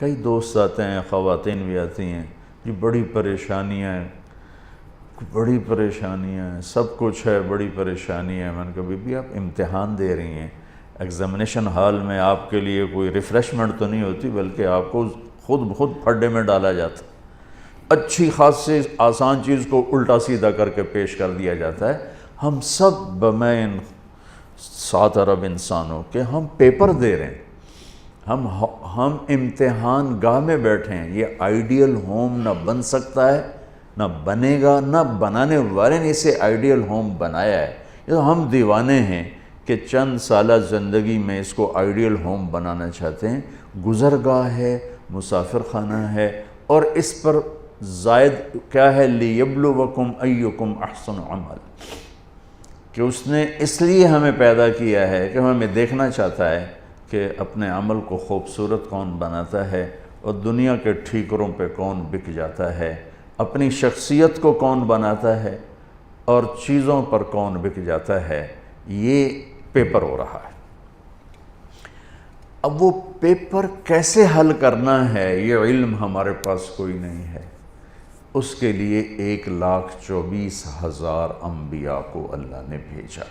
کئی دوست آتے ہیں، خواتین بھی آتی ہیں، جی بڑی پریشانیاں ہیں، سب کچھ ہے، بڑی پریشانی ہے۔ میں نے کہا بی بی آپ امتحان دے رہی ہیں، ایگزامینیشن ہال میں آپ کے لیے کوئی ریفریشمنٹ تو نہیں ہوتی، بلکہ آپ کو خود بخود پھڈے میں ڈالا جاتا ہے، اچھی خاصی آسان چیز کو الٹا سیدھا کر کے پیش کر دیا جاتا ہے۔ ہم سب بمین 7 ارب انسانوں کے ہم پیپر دے رہے ہیں، ہم امتحان گاہ میں بیٹھے ہیں۔ یہ آئیڈیل ہوم نہ بن سکتا ہے، نہ بنے گا، نہ بنانے والے نے اسے آئیڈیل ہوم بنایا ہے۔ یہ ہم دیوانے ہیں کہ چند سالہ زندگی میں اس کو آئیڈیل ہوم بنانا چاہتے ہیں۔ گزرگاہ ہے، مسافر خانہ ہے، اور اس پر زائد کیا ہے، لِيَبْلُوَكُمْ أَيُّكُمْ أَحْسَنُ عَمَلًا، کہ اس نے اس لیے ہمیں پیدا کیا ہے کہ ہمیں دیکھنا چاہتا ہے کہ اپنے عمل کو خوبصورت کون بناتا ہے اور دنیا کے ٹھیکروں پہ کون بک جاتا ہے، اپنی شخصیت کو کون بناتا ہے اور چیزوں پر کون بک جاتا ہے۔ یہ پیپر ہو رہا ہے۔ اب وہ پیپر کیسے حل کرنا ہے، یہ علم ہمارے پاس کوئی نہیں ہے۔ اس کے لیے 1,24,000 انبیاء کو اللہ نے بھیجا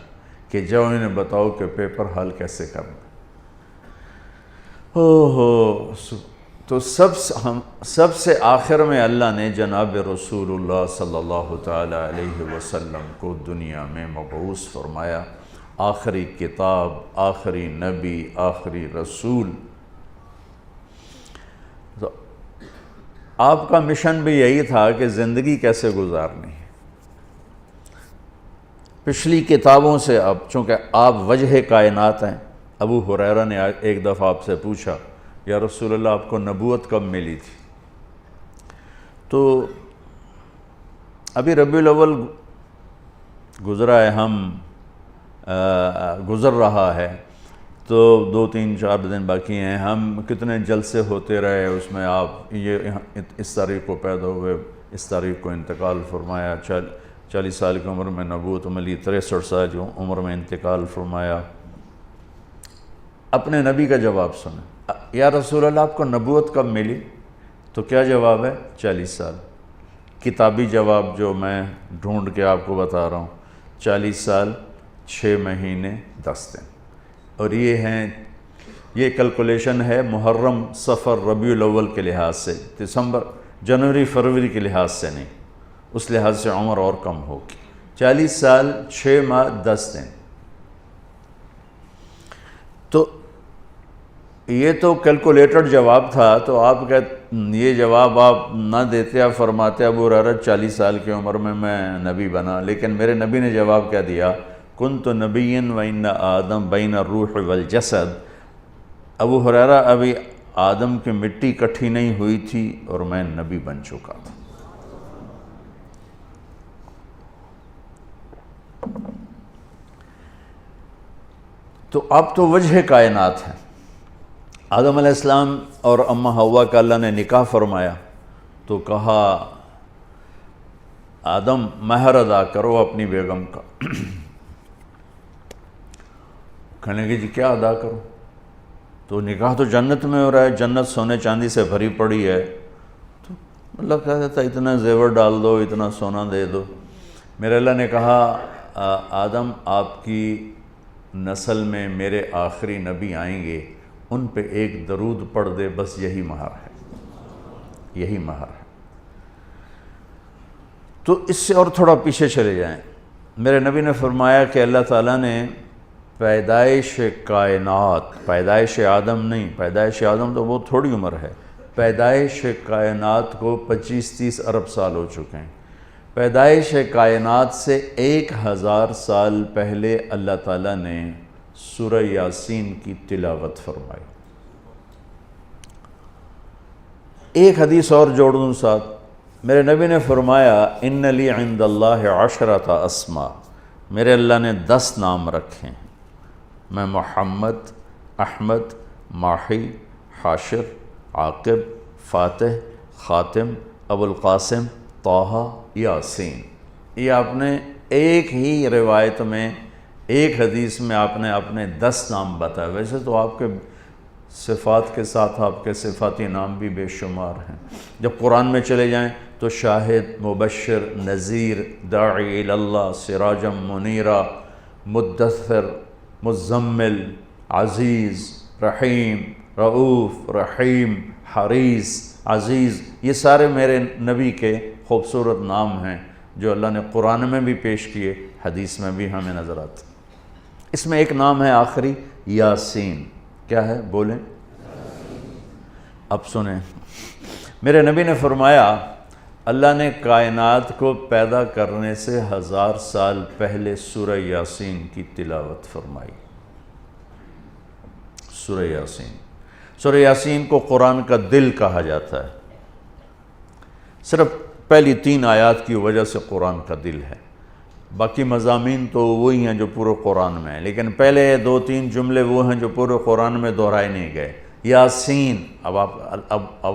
کہ جاؤ انہیں بتاؤ کہ پیپر حل کیسے کرنا۔ تو سب سے آخر میں اللہ نے جناب رسول اللہ صلی اللہ تعالی علیہ وسلم کو دنیا میں مبعوث فرمایا، آخری کتاب، آخری نبی، آخری رسول۔ تو آپ کا مشن بھی یہی تھا کہ زندگی کیسے گزارنی ہے۔ پچھلی کتابوں سے اب چونکہ آپ وجہ کائنات ہیں، ابو ہریرہ نے ایک دفعہ آپ سے پوچھا یا رسول اللہ آپ کو نبوت کب ملی تھی؟ تو ابھی ربیع الاول گزرا ہے، گزر رہا ہے، تو 2-3-4 دن باقی ہیں۔ ہم کتنے جلسے ہوتے رہے، اس میں آپ یہ اس تاریخ کو پیدا ہوئے، اس تاریخ کو انتقال فرمایا، 40 سال کی عمر میں نبوت ملی، 63 سال کی عمر میں انتقال فرمایا۔ اپنے نبی کا جواب سنیں، یا رسول اللہ آپ کو نبوت کب ملی؟ تو کیا جواب ہے؟ 40 سال۔ کتابی جواب جو میں ڈھونڈ کے آپ کو بتا رہا ہوں، 40 سال 6 مہینے 10 دن۔ اور یہ کیلکولیشن ہے محرم، صفر، ربیع الاول کے لحاظ سے، دسمبر، جنوری، فروری کے لحاظ سے نہیں، اس لحاظ سے عمر اور کم ہوگی۔ 40 سال 6 ماہ 10 دن۔ تو یہ تو کیلکولیٹڈ جواب تھا، تو آپ یہ جواب آپ نہ دیتے، آپ فرماتے ابو ہریرہ 40 سال کی عمر میں نبی بنا، لیکن میرے نبی نے جواب کیا دیا؟ کنت نبیا وان آدم بین الروح والجسد۔ ابو ہریرہ ابھی آدم کی مٹی اکٹھی نہیں ہوئی تھی اور میں نبی بن چکا تھا۔ تو اب تو وجہ کائنات ہے۔ آدم علیہ السلام اور اماں حوا کا اللہ نے نکاح فرمایا، تو کہا آدم مہر ادا کرو اپنی بیگم کا۔ کہنے کہ جی کیا ادا کرو؟ تو نکاح تو جنت میں ہو رہا ہے، جنت سونے چاندی سے بھری پڑی ہے، تو اللہ کہتا تھا اتنا زیور ڈال دو، اتنا سونا دے دو۔ میرے اللہ نے کہا آدم آپ کی نسل میں میرے آخری نبی آئیں گے، ان پہ ایک درود پڑھ دے، بس یہی مہر ہے، یہی مہر ہے۔ تو اس سے اور تھوڑا پیچھے چلے جائیں، میرے نبی نے فرمایا کہ اللہ تعالیٰ نے پیدائش کائنات، پیدائش آدم نہیں، پیدائش آدم تو بہت تھوڑی عمر ہے، پیدائش کائنات کو 25-30 ارب سال ہو چکے ہیں۔ پیدائش کائنات سے 1000 سال پہلے اللہ تعالیٰ نے سورہ یاسین کی تلاوت فرمائی۔ ایک حدیث اور جوڑ دوں ساتھ، میرے نبی نے فرمایا ان لی عند اللہ 10 اسماء، میرے اللہ نے 10 نام رکھے ہیں، میں محمد، احمد، ماحی، حاشر، عاقب، فاتح، خاتم، ابو القاسم، طٰہٰ، یاسین۔ یہ آپ نے ایک ہی روایت میں، ایک حدیث میں آپ نے اپنے 10 نام بتائے۔ ویسے تو آپ کے صفات کے ساتھ آپ کے صفاتی نام بھی بے شمار ہیں۔ جب قرآن میں چلے جائیں تو شاہد، مبشر، نذیر، داعی اللہ، سراجا منیرا، مدثر، مزمل، عزیز، رحیم، رؤوف، رحیم، حریص، عزیز، یہ سارے میرے نبی کے خوبصورت نام ہیں جو اللہ نے قرآن میں بھی پیش کیے، حدیث میں بھی ہمیں نظر آتے۔ اس میں ایک نام ہے آخری، یاسین۔ کیا ہے؟ بولیں۔ اب سنیں، میرے نبی نے فرمایا اللہ نے کائنات کو پیدا کرنے سے 1000 سال پہلے سورہ یاسین کی تلاوت فرمائی۔ سورہ یاسین، سورہ یاسین کو قرآن کا دل کہا جاتا ہے، صرف پہلی 3 آیات کی وجہ سے قرآن کا دل ہے، باقی مضامین تو وہی ہیں جو پورے قرآن میں ہیں، لیکن پہلے 2-3 جملے وہ ہیں جو پورے قرآن میں دہرائے نہیں گئے۔ یاسین، اب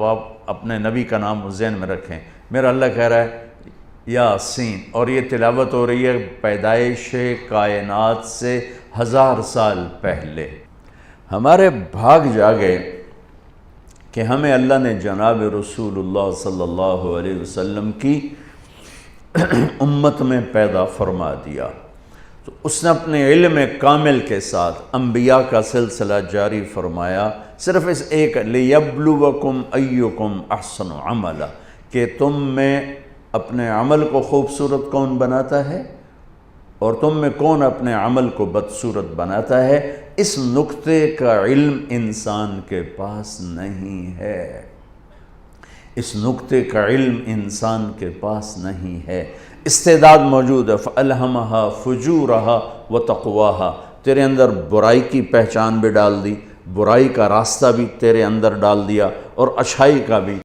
آپ اپنے نبی کا نام ذہن میں رکھیں، میرا اللہ کہہ رہا ہے یاسین، اور یہ تلاوت ہو رہی ہے پیدائش کائنات سے 1000 سال پہلے۔ ہمارے بھاگ جاگے کہ ہمیں اللہ نے جناب رسول اللہ صلی اللہ علیہ وسلم کی امت میں پیدا فرما دیا، تو اس نے اپنے علم کامل کے ساتھ انبیاء کا سلسلہ جاری فرمایا، صرف اس ایک لِيَبْلُوَكُمْ أَيُّكُمْ أَحْسَنُ عَمَلًا، کہ تم میں اپنے عمل کو خوبصورت کون بناتا ہے اور تم میں کون اپنے عمل کو بدصورت بناتا ہے۔ اس نقطے کا علم انسان کے پاس نہیں ہے، اس نقطے کا علم انسان کے پاس نہیں ہے۔ استعداد موجود ہے، فَأَلْهَمَهَا فُجُورَهَا وَتَقْوَاهَا، تیرے اندر برائی کی پہچان بھی ڈال دی، برائی کا راستہ بھی تیرے اندر ڈال دیا، اور اچھائی کا بھی۔